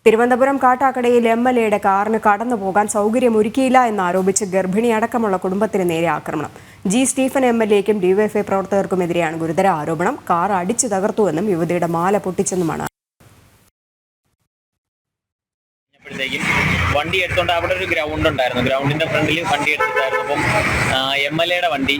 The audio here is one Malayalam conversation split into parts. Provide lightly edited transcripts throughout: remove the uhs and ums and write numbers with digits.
തിരുവനന്തപുരം കാട്ടാക്കടയിൽ എംഎൽഎയുടെ കാറിന് കടന്നുപോകാൻ സൗകര്യമൊരുക്കിയില്ല എന്നാരോപിച്ച് ഗർഭിണി അടക്കമുള്ള കുടുംബത്തിന് നേരെ ആക്രമണം. ജി സ്റ്റീഫൻ എംഎൽഎയ്ക്കും ഡിവൈഎഫ്ഐ പ്രവർത്തകർക്കുമെതിരെയാണ് ഗുരുതര ആരോപണം. കാർ അടിച്ചു തകർത്തുവെന്നും യുവതിയുടെ മാല പൊട്ടിച്ചെന്നുമാണ്. വണ്ടി എടുത്തോണ്ട് അവിടെ ഒരു ഗ്രൗണ്ട് ഉണ്ടായിരുന്നു. ഗ്രൗണ്ടിന്റെ ഫ്രണ്ടിൽ വണ്ടി എടുത്തിട്ടായിരുന്നു. അപ്പം എംഎൽഎയുടെ വണ്ടി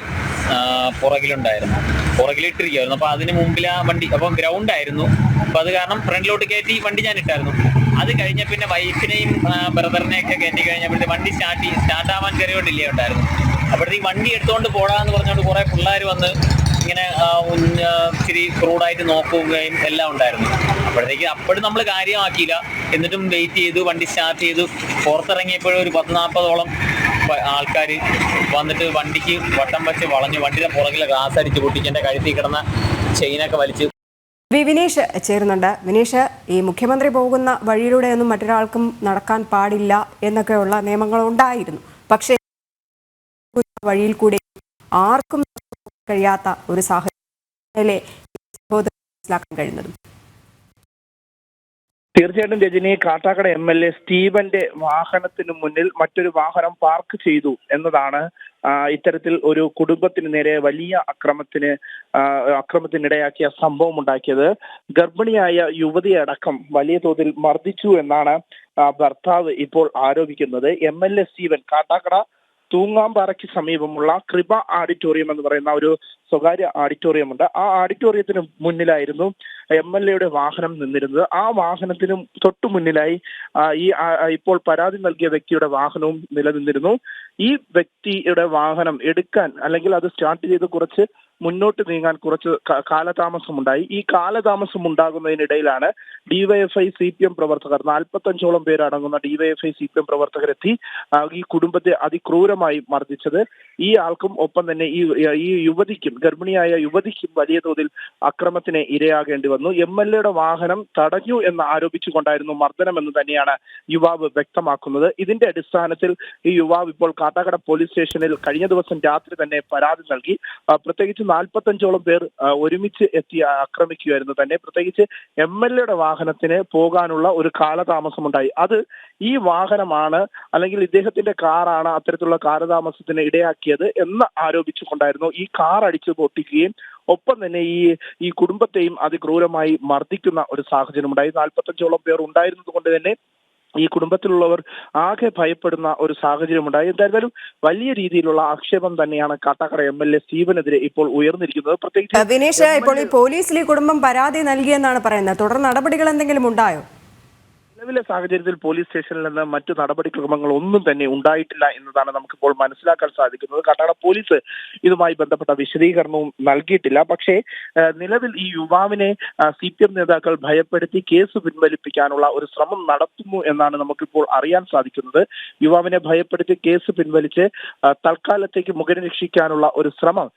പുറകിലിട്ടിരിക്കുമായിരുന്നു. അപ്പോൾ അതിന് മുമ്പിൽ ആ വണ്ടി അപ്പം ഗ്രൗണ്ട് ആയിരുന്നു. അപ്പോൾ അത് കാരണം ഫ്രണ്ടിലോട്ട് കയറ്റി വണ്ടി ഞാൻ ഇട്ടായിരുന്നു. അത് കഴിഞ്ഞ പിന്നെ വൈഫിനെയും ബ്രദറിനെയൊക്കെ കയറ്റി കഴിഞ്ഞപ്പോഴത്തെ വണ്ടി സ്റ്റാർട്ടാവാൻ ചെറിയ ഡിലേ ഉണ്ടായിരുന്നു. അപ്പോഴത്തേക്ക് വണ്ടി എടുത്തുകൊണ്ട് പോടാന്ന് പറഞ്ഞുകൊണ്ട് കുറേ പിള്ളേർ വന്ന് ഇങ്ങനെ ഇച്ചിരി ക്രൂഡായിട്ട് നോക്കുകയും എല്ലാം ഉണ്ടായിരുന്നു. അപ്പോഴും നമ്മൾ കാര്യമാക്കിയില്ല. എന്നിട്ടും വെയിറ്റ് ചെയ്തു, വണ്ടി സ്റ്റാർട്ട് ചെയ്തു. പുറത്തിറങ്ങിയപ്പോഴും ഒരു 10-40ഓളം ആൾക്കാർ വന്നിട്ട് വണ്ടിക്ക് വട്ടം വെച്ച് വളഞ്ഞു. വണ്ടിയുടെ പുറകിലെ ഗ്ലാസ് അടിച്ച് പൊട്ടിച്ച് എൻ്റെ കഴുത്തിൽ കിടന്ന ചെയിനൊക്കെ വലിച്ച്. വിനീഷ് ചേരുന്നുണ്ട്. വിനീഷ്, ഈ മുഖ്യമന്ത്രി പോകുന്ന വഴിയിലൂടെയൊന്നും മറ്റൊരാൾക്കും നടക്കാൻ പാടില്ല എന്നൊക്കെയുള്ള നിയമങ്ങൾ ഉണ്ടായിരുന്നു. പക്ഷേ വഴിയിൽ കൂടി ആർക്കും കഴിയാത്ത ഒരു സാഹചര്യം മനസ്സിലാക്കാൻ കഴിയുന്നതും. തീർച്ചയായിട്ടും രജനി, കാട്ടാക്കട എംഎൽഎ സ്റ്റീവന്റെ വാഹനത്തിന് മുന്നിൽ മറ്റൊരു വാഹനം പാർക്ക് ചെയ്തു എന്നതാണ് ഇത്തരത്തിൽ ഒരു കുടുംബത്തിന് നേരെ വലിയ അക്രമത്തിനിടയാക്കിയ സംഭവം ഉണ്ടാക്കിയത്. ഗർഭിണിയായ യുവതിയടക്കം വലിയ തോതിൽ മർദ്ദിച്ചു എന്നാണ് ഭർത്താവ് ഇപ്പോൾ ആരോപിക്കുന്നത്. എംഎൽഎ സ്റ്റീവൻ കാട്ടാക്കട തൂങ്ങാമ്പാറയ്ക്ക് സമീപമുള്ള കൃപ ഓഡിറ്റോറിയം എന്ന് പറയുന്ന ഒരു സ്വകാര്യ ഓഡിറ്റോറിയം ഉണ്ട്. ആ ഓഡിറ്റോറിയത്തിന് മുന്നിലായിരുന്നു എംഎൽഎയുടെ വാഹനം നിന്നിരുന്നത്. ആ വാഹനത്തിനും തൊട്ടു മുന്നിലായി ഇപ്പോൾ പരാതി നൽകിയ വ്യക്തിയുടെ വാഹനവും നിലനിന്നിരുന്നു. ഈ വ്യക്തിയുടെ വാഹനം എടുക്കാൻ അല്ലെങ്കിൽ അത് സ്റ്റാർട്ട് ചെയ്ത് കുറച്ച് മുന്നോട്ട് നീങ്ങാൻ കുറച്ച് കാലതാമസമുണ്ടായി. ഈ കാലതാമസം ഉണ്ടാകുന്നതിനിടയിലാണ് ഡിവൈഎഫ്ഐ CPM പ്രവർത്തകർ 45ഓളം പേരടങ്ങുന്ന ഡിവൈഎഫ്ഐ CPM പ്രവർത്തകരെത്തി ഈ കുടുംബത്തെ അതിക്രൂരമായി മർദ്ദിച്ചത്. ഈ ആൾക്കും ഒപ്പം തന്നെ ഈ യുവതിക്കും, ഗർഭിണിയായ യുവതിക്കും വലിയ തോതിൽ അക്രമത്തിന് ഇരയാകേണ്ടി വന്നു. എംഎൽഎയുടെ വാഹനം തടഞ്ഞു എന്ന് ആരോപിച്ചുകൊണ്ടായിരുന്നു മർദ്ദനമെന്ന് തന്നെയാണ് യുവാവ് വ്യക്തമാക്കുന്നത്. ഇതിന്റെ അടിസ്ഥാനത്തിൽ ഈ യുവാവ് ഇപ്പോൾ കാട്ടാക്കട പോലീസ് സ്റ്റേഷനിൽ കഴിഞ്ഞ ദിവസം രാത്രി തന്നെ പരാതി നൽകി. പ്രത്യേകിച്ച് 45ഓളം പേർ ഒരുമിച്ച് എത്തി ആക്രമിക്കുകയായിരുന്നു തന്നെ. പ്രത്യേകിച്ച് എംഎൽഎയുടെ വാഹനത്തിന് പോകാനുള്ള ഒരു കാലതാമസമുണ്ടായി. അത് ഈ വാഹനമാണ് അല്ലെങ്കിൽ ഇദ്ദേഹത്തിന്റെ കാറാണ് അത്തരത്തിലുള്ള കാലതാമസത്തിന് ഇടയാക്കിയത് എന്ന് ആരോപിച്ചുകൊണ്ടായിരുന്നു ഈ കാർ അടിച്ചു പൊട്ടിക്കുകയും ഒപ്പം തന്നെ ഈ കുടുംബത്തെയും അതിക്രൂരമായി മർദ്ദിക്കുന്ന ഒരു സാഹചര്യമുണ്ടായി. 45ഓളം പേർ ഉണ്ടായിരുന്നത് കൊണ്ട് തന്നെ ഈ കുടുംബത്തിലുള്ളവർ ആകെ ഭയപ്പെടുന്ന ഒരു സാഹചര്യമുണ്ടായി. എന്തായാലും വലിയ രീതിയിലുള്ള ആക്ഷേപം തന്നെയാണ് കാട്ടാക്കട എംഎൽഎ സ്റ്റീവനെതിരെ ഇപ്പോൾ ഉയർന്നിരിക്കുന്നത്. പ്രത്യേകിച്ച് വിനീഷ്, ഇപ്പോൾ ഈ പോലീസിൽ ഈ കുടുംബം പരാതി നൽകിയെന്നാണ് പറയുന്നത്. തുടർ നടപടികൾ എന്തെങ്കിലും ഉണ്ടായോ? നിലവിലെ സാഹചര്യത്തിൽ പോലീസ് സ്റ്റേഷനിൽ നിന്ന് മറ്റു നടപടിക്രമങ്ങൾ ഒന്നും തന്നെ ഉണ്ടായിട്ടില്ല എന്നതാണ് നമുക്കിപ്പോൾ മനസ്സിലാക്കാൻ സാധിക്കുന്നത്. കാട്ടാക്കട പോലീസ് ഇതുമായി ബന്ധപ്പെട്ട വിശദീകരണവും നൽകിയിട്ടില്ല. പക്ഷേ നിലവിൽ ഈ യുവാവിനെ CPM നേതാക്കൾ ഭയപ്പെടുത്തി കേസ് പിൻവലിപ്പിക്കാനുള്ള ഒരു ശ്രമം നടത്തുന്നു എന്നാണ് നമുക്കിപ്പോൾ അറിയാൻ സാധിക്കുന്നത്. യുവാവിനെ ഭയപ്പെടുത്തി കേസ് പിൻവലിച്ച് തൽക്കാലത്തേക്ക് മുഖം രക്ഷിക്കാനുള്ള ഒരു ശ്രമം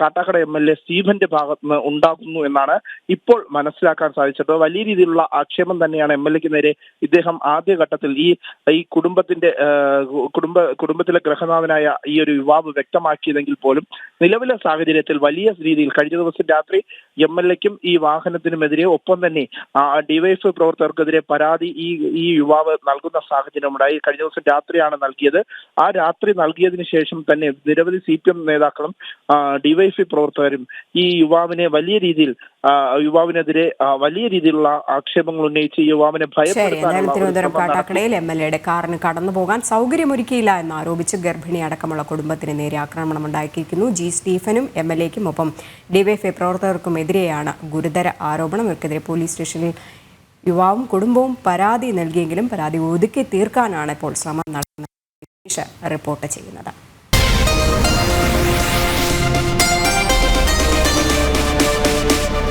കാട്ടാക്കട എംഎൽഎ സ്റ്റീവന്റെ ഭാഗത്ത് നിന്ന് ഉണ്ടാകുന്നു എന്നാണ് ഇപ്പോൾ മനസ്സിലാക്കാൻ സാധിച്ചത്. വലിയ രീതിയിലുള്ള ആക്ഷേപം തന്നെയാണ് എംഎൽഎക്ക് നേരെ ഇദ്ദേഹം ആദ്യഘട്ടത്തിൽ ഈ കുടുംബത്തിലെ ഗ്രഹനാഥനായ ഈ ഒരു യുവാവ് വ്യക്തമാക്കിയതെങ്കിൽ പോലും നിലവിലെ സാഹചര്യത്തിൽ വലിയ രീതിയിൽ കഴിഞ്ഞ ദിവസം രാത്രി എംഎൽഎക്കും ഈ വാഹനത്തിനുമെതിരെ ഒപ്പം തന്നെ ഡിവൈഎഫ്ഐ പ്രവർത്തകർക്കെതിരെ പരാതി ഈ യുവാവ് നൽകുന്ന സാഹചര്യമുണ്ടായി. കഴിഞ്ഞ ദിവസം രാത്രിയാണ് നൽകിയത്. ആ രാത്രി നൽകിയതിനു ശേഷം തന്നെ നിരവധി CPM നേതാക്കളും ഡിവൈഎഫ്ഐ പ്രവർത്തകരും ഈ യുവാവിനെതിരെ വലിയ രീതിയിലുള്ള ആക്ഷേപങ്ങൾ ഉന്നയിച്ച് യുവാവിനെ തിരുവനന്തപുരം കാട്ടാക്കടയിൽ എംഎൽഎയുടെ കാറിന് കടന്നുപോകാൻ സൗകര്യമൊരുക്കിയില്ല എന്നാരോപിച്ച് ഗർഭിണി അടക്കമുള്ള കുടുംബത്തിന് നേരെ ആക്രമണം ഉണ്ടാക്കിയിരിക്കുന്നു. ജി സ്റ്റീഫനും എംഎൽഎയ്ക്കും ഒപ്പം ഡിവൈഎഫ്ഐ പ്രവർത്തകർക്കുമെതിരെയാണ് ഗുരുതര ആരോപണം. ഇവർക്കെതിരെ പോലീസ് സ്റ്റേഷനിൽ യുവാവും കുടുംബവും പരാതി നൽകിയെങ്കിലും പരാതി ഒതുക്കി തീർക്കാനാണ് ഇപ്പോൾ ശ്രമം നടത്തുന്നത് റിപ്പോർട്ട് ചെയ്യുന്നത്.